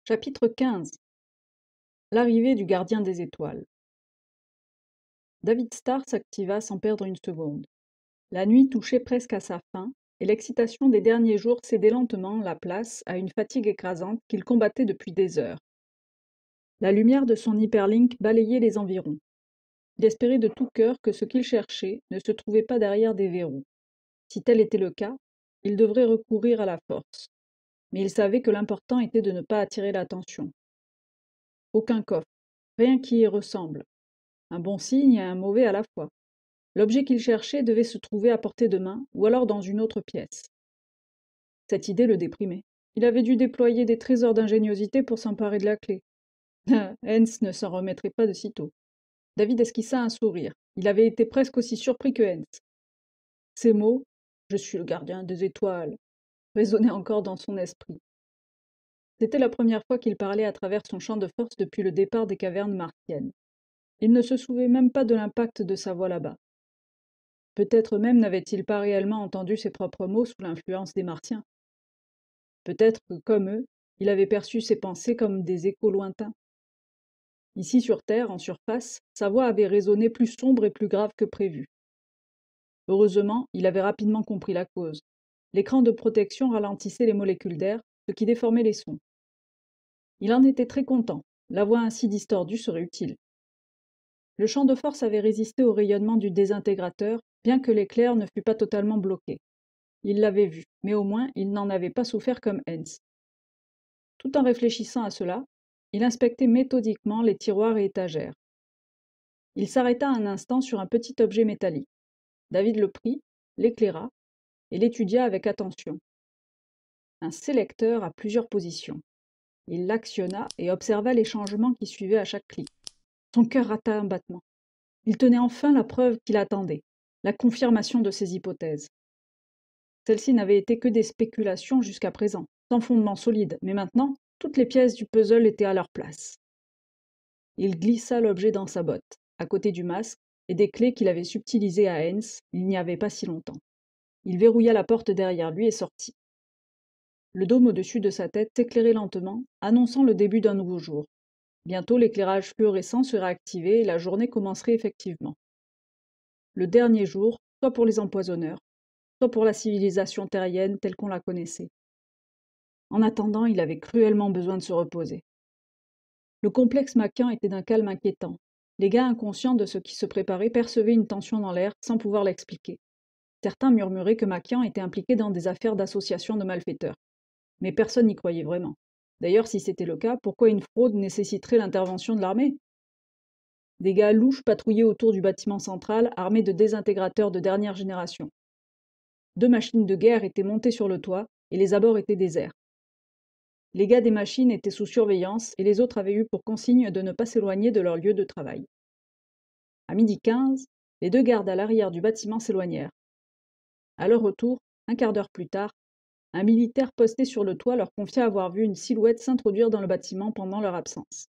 Chapitre 15. L'arrivée du gardien des étoiles. David Starr s'activa sans perdre une seconde. La nuit touchait presque à sa fin, et l'excitation des derniers jours cédait lentement la place à une fatigue écrasante qu'il combattait depuis des heures. La lumière de son hyperlink balayait les environs. Il espérait de tout cœur que ce qu'il cherchait ne se trouvait pas derrière des verrous. Si tel était le cas, il devrait recourir à la force. Mais il savait que l'important était de ne pas attirer l'attention. Aucun coffre, rien qui y ressemble. Un bon signe et un mauvais à la fois. L'objet qu'il cherchait devait se trouver à portée de main, ou alors dans une autre pièce. Cette idée le déprimait. Il avait dû déployer des trésors d'ingéniosité pour s'emparer de la clé. Hens ne s'en remettrait pas de sitôt. David esquissa un sourire. Il avait été presque aussi surpris que Hens. Ces mots, « Je suis le gardien des étoiles », résonnaient encore dans son esprit. C'était la première fois qu'il parlait à travers son champ de force depuis le départ des cavernes martiennes. Il ne se souvenait même pas de l'impact de sa voix là-bas. Peut-être même n'avait-il pas réellement entendu ses propres mots sous l'influence des Martiens. Peut-être que, comme eux, il avait perçu ses pensées comme des échos lointains. Ici sur Terre, en surface, sa voix avait résonné plus sombre et plus grave que prévu. Heureusement, il avait rapidement compris la cause. L'écran de protection ralentissait les molécules d'air, ce qui déformait les sons. Il en était très content. La voix ainsi distordue serait utile. Le champ de force avait résisté au rayonnement du désintégrateur, bien que l'éclair ne fût pas totalement bloqué. Il l'avait vu, mais au moins il n'en avait pas souffert comme Hens. Tout en réfléchissant à cela, il inspectait méthodiquement les tiroirs et étagères. Il s'arrêta un instant sur un petit objet métallique. David le prit, l'éclaira et l'étudia avec attention. Un sélecteur à plusieurs positions. Il l'actionna et observa les changements qui suivaient à chaque clic. Son cœur rata un battement. Il tenait enfin la preuve qu'il attendait, la confirmation de ses hypothèses. Celles-ci n'avaient été que des spéculations jusqu'à présent, sans fondement solide, mais maintenant, toutes les pièces du puzzle étaient à leur place. Il glissa l'objet dans sa botte, à côté du masque, et des clés qu'il avait subtilisées à Hens il n'y avait pas si longtemps. Il verrouilla la porte derrière lui et sortit. Le dôme au-dessus de sa tête s'éclairait lentement, annonçant le début d'un nouveau jour. Bientôt l'éclairage fluorescent serait activé et la journée commencerait effectivement. Le dernier jour, soit pour les empoisonneurs, soit pour la civilisation terrienne telle qu'on la connaissait. En attendant, il avait cruellement besoin de se reposer. Le complexe Makian était d'un calme inquiétant. Les gars inconscients de ce qui se préparait percevaient une tension dans l'air sans pouvoir l'expliquer. Certains murmuraient que Makian était impliqué dans des affaires d'association de malfaiteurs. Mais personne n'y croyait vraiment. D'ailleurs, si c'était le cas, pourquoi une fraude nécessiterait l'intervention de l'armée? Des gars louches patrouillaient autour du bâtiment central, armés de désintégrateurs de dernière génération. 2 machines de guerre étaient montées sur le toit, et les abords étaient déserts. Les gars des machines étaient sous surveillance, et les autres avaient eu pour consigne de ne pas s'éloigner de leur lieu de travail. À 12h15, les 2 gardes à l'arrière du bâtiment s'éloignèrent. À leur retour, un quart d'heure plus tard, un militaire posté sur le toit leur confia avoir vu une silhouette s'introduire dans le bâtiment pendant leur absence.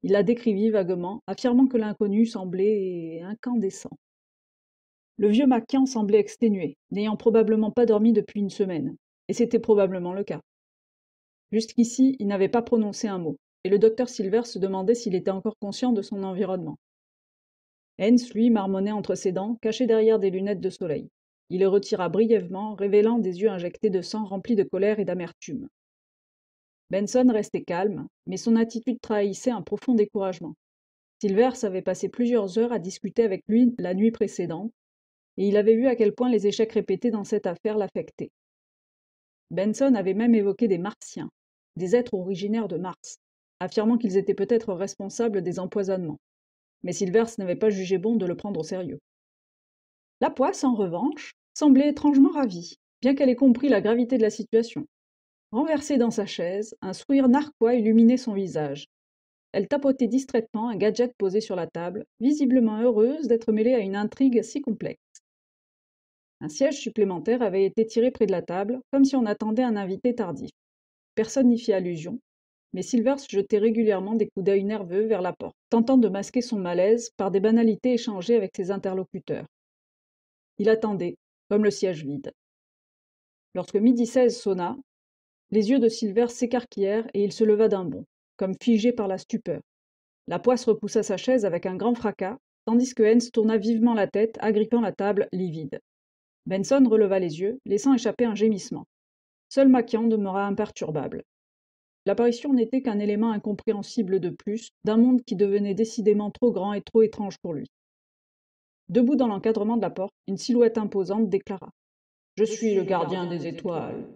Il la décrivit vaguement, affirmant que l'inconnu semblait incandescent. Le vieux Makian semblait exténué, n'ayant probablement pas dormi depuis une semaine, et c'était probablement le cas. Jusqu'ici, il n'avait pas prononcé un mot, et le docteur Silver se demandait s'il était encore conscient de son environnement. Hens, lui, marmonnait entre ses dents, caché derrière des lunettes de soleil. Il les retira brièvement, révélant des yeux injectés de sang remplis de colère et d'amertume. Benson restait calme, mais son attitude trahissait un profond découragement. Silvers avait passé plusieurs heures à discuter avec lui la nuit précédente, et il avait vu à quel point les échecs répétés dans cette affaire l'affectaient. Benson avait même évoqué des Martiens, des êtres originaires de Mars, affirmant qu'ils étaient peut-être responsables des empoisonnements. Mais Silvers n'avait pas jugé bon de le prendre au sérieux. La poisse, en revanche, semblait étrangement ravie, bien qu'elle ait compris la gravité de la situation. Renversée dans sa chaise, un sourire narquois illuminait son visage. Elle tapotait distraitement un gadget posé sur la table, visiblement heureuse d'être mêlée à une intrigue si complexe. Un siège supplémentaire avait été tiré près de la table, comme si on attendait un invité tardif. Personne n'y fit allusion, mais Silvers jetait régulièrement des coups d'œil nerveux vers la porte, tentant de masquer son malaise par des banalités échangées avec ses interlocuteurs. Il attendait, comme le siège vide. Lorsque 12h16 sonna, Les yeux de Silver s'écarquillèrent et il se leva d'un bond, comme figé par la stupeur. La poisse repoussa sa chaise avec un grand fracas, tandis que Hens tourna vivement la tête, agrippant la table, livide. Benson releva les yeux, laissant échapper un gémissement. Seul Maquian demeura imperturbable. L'apparition n'était qu'un élément incompréhensible de plus, d'un monde qui devenait décidément trop grand et trop étrange pour lui. Debout dans l'encadrement de la porte, une silhouette imposante déclara « Je suis le gardien des étoiles ».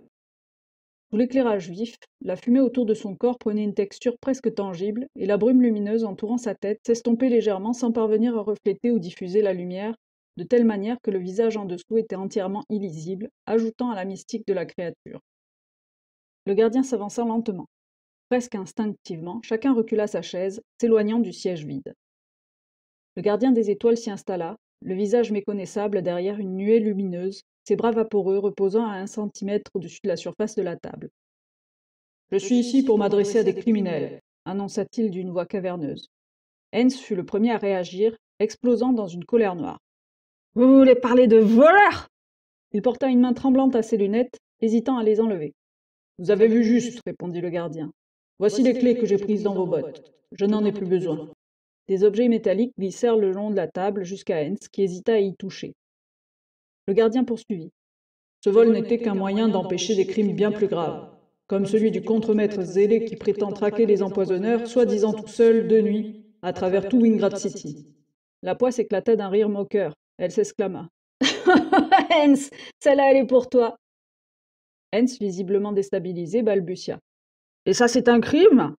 Sous l'éclairage vif, la fumée autour de son corps prenait une texture presque tangible, et la brume lumineuse entourant sa tête s'estompait légèrement sans parvenir à refléter ou diffuser la lumière, de telle manière que le visage en dessous était entièrement illisible, ajoutant à la mystique de la créature. Le gardien s'avança lentement. Presque instinctivement, chacun recula sa chaise, s'éloignant du siège vide. Le gardien des étoiles s'y installa, le visage méconnaissable derrière une nuée lumineuse, ses bras vaporeux reposant à 1 centimètre au-dessus de la surface de la table. « Je suis ici pour m'adresser à des criminels », annonça-t-il d'une voix caverneuse. Hens fut le premier à réagir, explosant dans une colère noire. « Vous voulez parler de voleurs ?» Il porta une main tremblante à ses lunettes, hésitant à les enlever. « Vous avez vu juste, » répondit le gardien. « Voici les clés que j'ai prises dans vos bottes. Je n'en ai plus besoin. » Des objets métalliques glissèrent le long de la table jusqu'à Hens, qui hésita à y toucher. Le gardien poursuivit. Ce vol n'était qu'un moyen d'empêcher des crimes bien plus graves, comme celui du contremaître zélé qui prétend traquer les empoisonneurs, soi-disant tout seul, de nuit, à travers tout Wingrad City. La poisse éclata d'un rire moqueur. Elle s'exclama. « Hens, celle-là, elle est pour toi !» Hens, visiblement déstabilisé, balbutia. « Et ça, c'est un crime ?»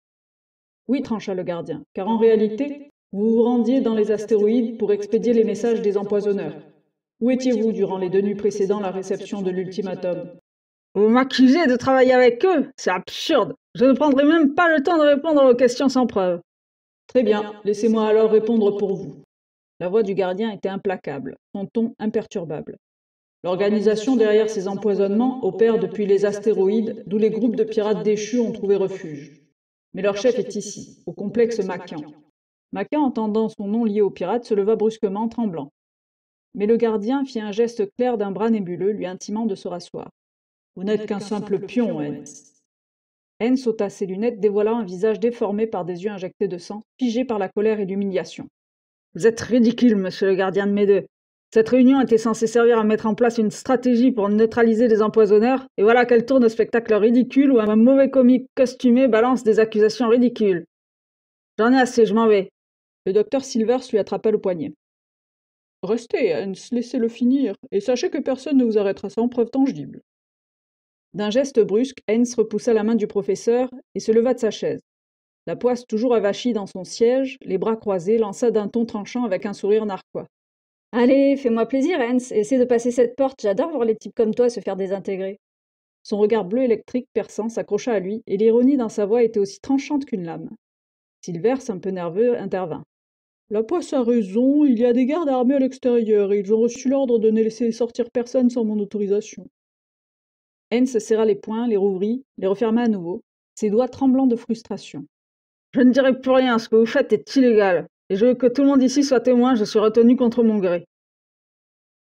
Oui, trancha le gardien, car en réalité, vous vous rendiez dans les astéroïdes pour expédier les messages des empoisonneurs. Où étiez-vous durant les 2 nuits précédant la réception de l'ultimatum? Vous m'accusez de travailler avec eux? C'est absurde. Je ne prendrai même pas le temps de répondre aux questions sans preuve. Très bien, laissez-moi alors répondre pour vous. La voix du gardien était implacable, son ton imperturbable. L'organisation derrière ces empoisonnements opère depuis les astéroïdes, d'où les groupes de pirates déchus ont trouvé refuge. Mais leur chef est ici, au complexe Maquian. Maquian, entendant son nom lié aux pirates, se leva brusquement, tremblant. Mais le gardien fit un geste clair d'un bras nébuleux, lui intimant de se rasseoir. « Vous n'êtes qu'un simple pion, Hens. » Hens ôta ses lunettes, dévoilant un visage déformé par des yeux injectés de sang, figé par la colère et l'humiliation. « Vous êtes ridicule, monsieur le gardien de mes deux. Cette réunion était censée servir à mettre en place une stratégie pour neutraliser les empoisonneurs, et voilà qu'elle tourne au spectacle ridicule où un mauvais comique costumé balance des accusations ridicules. J'en ai assez, je m'en vais. » Le docteur Silvers lui attrapa le poignet. « Restez, Hens, laissez-le finir, et sachez que personne ne vous arrêtera sans preuve tangible. » D'un geste brusque, Hens repoussa la main du professeur et se leva de sa chaise. La poisse, toujours avachie dans son siège, les bras croisés, lança d'un ton tranchant avec un sourire narquois. « Allez, fais-moi plaisir, Hens, essaie de passer cette porte, j'adore voir les types comme toi se faire désintégrer. » Son regard bleu électrique perçant s'accrocha à lui, et l'ironie dans sa voix était aussi tranchante qu'une lame. Silvers, un peu nerveux, intervint. La poisse a raison, il y a des gardes armés à l'extérieur et ils ont reçu l'ordre de ne laisser sortir personne sans mon autorisation. Hens serra les poings, les rouvrit, les referma à nouveau, ses doigts tremblants de frustration. Je ne dirai plus rien, ce que vous faites est illégal, et je veux que tout le monde ici soit témoin, je suis retenu contre mon gré.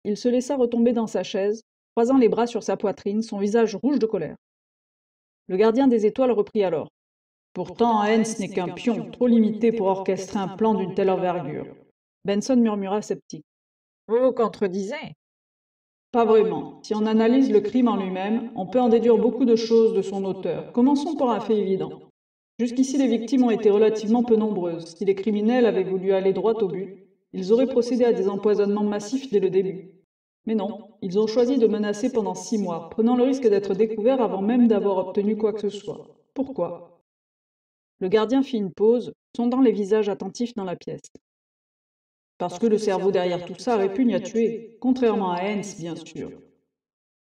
Il se laissa retomber dans sa chaise, croisant les bras sur sa poitrine, son visage rouge de colère. Le gardien des étoiles reprit alors. Pourtant, Hens n'est qu'un pion, trop limité pour orchestrer un plan d'une telle envergure. Benson murmura sceptique. Vous vous contredisez? Pas vraiment. Si on analyse le crime en lui-même, on peut en déduire beaucoup de choses de son auteur. Commençons par un fait évident. Jusqu'ici, les victimes ont été relativement peu nombreuses. Si les criminels avaient voulu aller droit au but, ils auraient procédé à des empoisonnements massifs dès le début. Mais non, ils ont choisi de menacer pendant 6 mois, prenant le risque d'être découverts avant même d'avoir obtenu quoi que ce soit. Pourquoi? Le gardien fit une pause, sondant les visages attentifs dans la pièce. Parce que le cerveau derrière tout ça répugne à tuer, contrairement à Hens, bien sûr.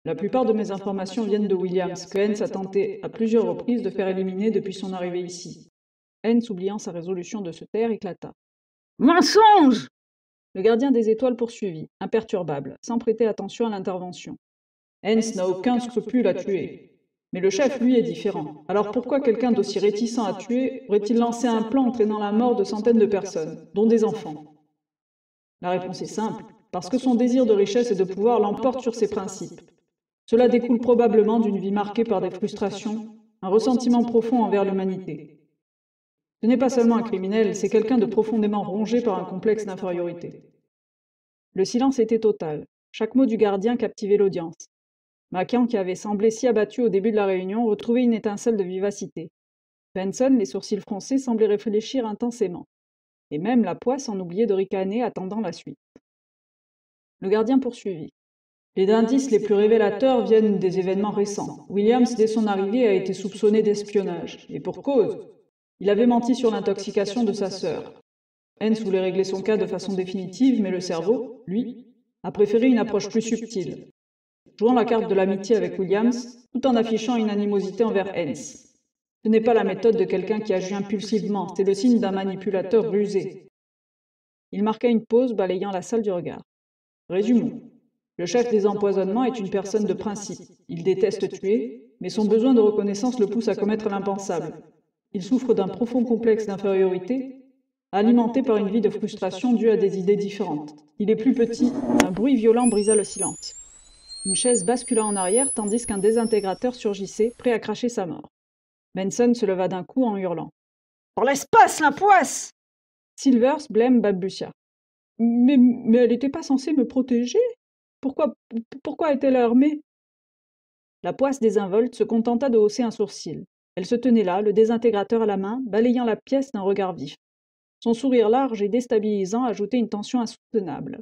La plupart de mes informations viennent de Williams, que Hens a tenté à plusieurs reprises de faire éliminer depuis son arrivée ici. Hens, oubliant sa résolution de se taire, éclata. Mensonge! Le gardien des étoiles poursuivit, imperturbable, sans prêter attention à l'intervention. Hens n'a aucun scrupule à tuer. Mais le chef, lui, est différent. Alors pourquoi quelqu'un d'aussi réticent à tuer aurait-il lancé un plan entraînant la mort de centaines de personnes, dont des enfants? La réponse est simple, parce que son désir de richesse et de pouvoir l'emporte sur ses principes. Cela découle probablement d'une vie marquée par des frustrations, un ressentiment profond envers l'humanité. Ce n'est pas seulement un criminel, c'est quelqu'un de profondément rongé par un complexe d'infériorité. Le silence était total. Chaque mot du gardien captivait l'audience. Macian, qui avait semblé si abattu au début de la réunion, retrouvait une étincelle de vivacité. Benson, les sourcils froncés, semblait réfléchir intensément. Et même la poisse en oubliait de ricaner, attendant la suite. Le gardien poursuivit. Les indices les plus révélateurs viennent des événements récents. Williams, dès son arrivée, a été soupçonné d'espionnage. Et pour cause. Il avait menti sur l'intoxication de sa sœur. Hens voulait régler son cas de façon définitive, mais le cerveau, lui, a préféré une approche plus subtile, jouant la carte de l'amitié avec Williams, tout en affichant une animosité envers Hens. Ce n'est pas la méthode de quelqu'un qui agit impulsivement, c'est le signe d'un manipulateur rusé. Il marqua une pause, balayant la salle du regard. Résumons. Le chef des empoisonnements est une personne de principe. Il déteste tuer, mais son besoin de reconnaissance le pousse à commettre l'impensable. Il souffre d'un profond complexe d'infériorité, alimenté par une vie de frustration due à des idées différentes. Il est plus petit. Un bruit violent brisa le silence. Une chaise bascula en arrière tandis qu'un désintégrateur surgissait, prêt à cracher sa mort. Benson se leva d'un coup en hurlant. « Par l'espace, la poisse !» Silvers, blême, balbutia. « Mais elle n'était pas censée me protéger ? Pourquoi est-elle armée ?» La poisse désinvolte se contenta de hausser un sourcil. Elle se tenait là, le désintégrateur à la main, balayant la pièce d'un regard vif. Son sourire large et déstabilisant ajoutait une tension insoutenable.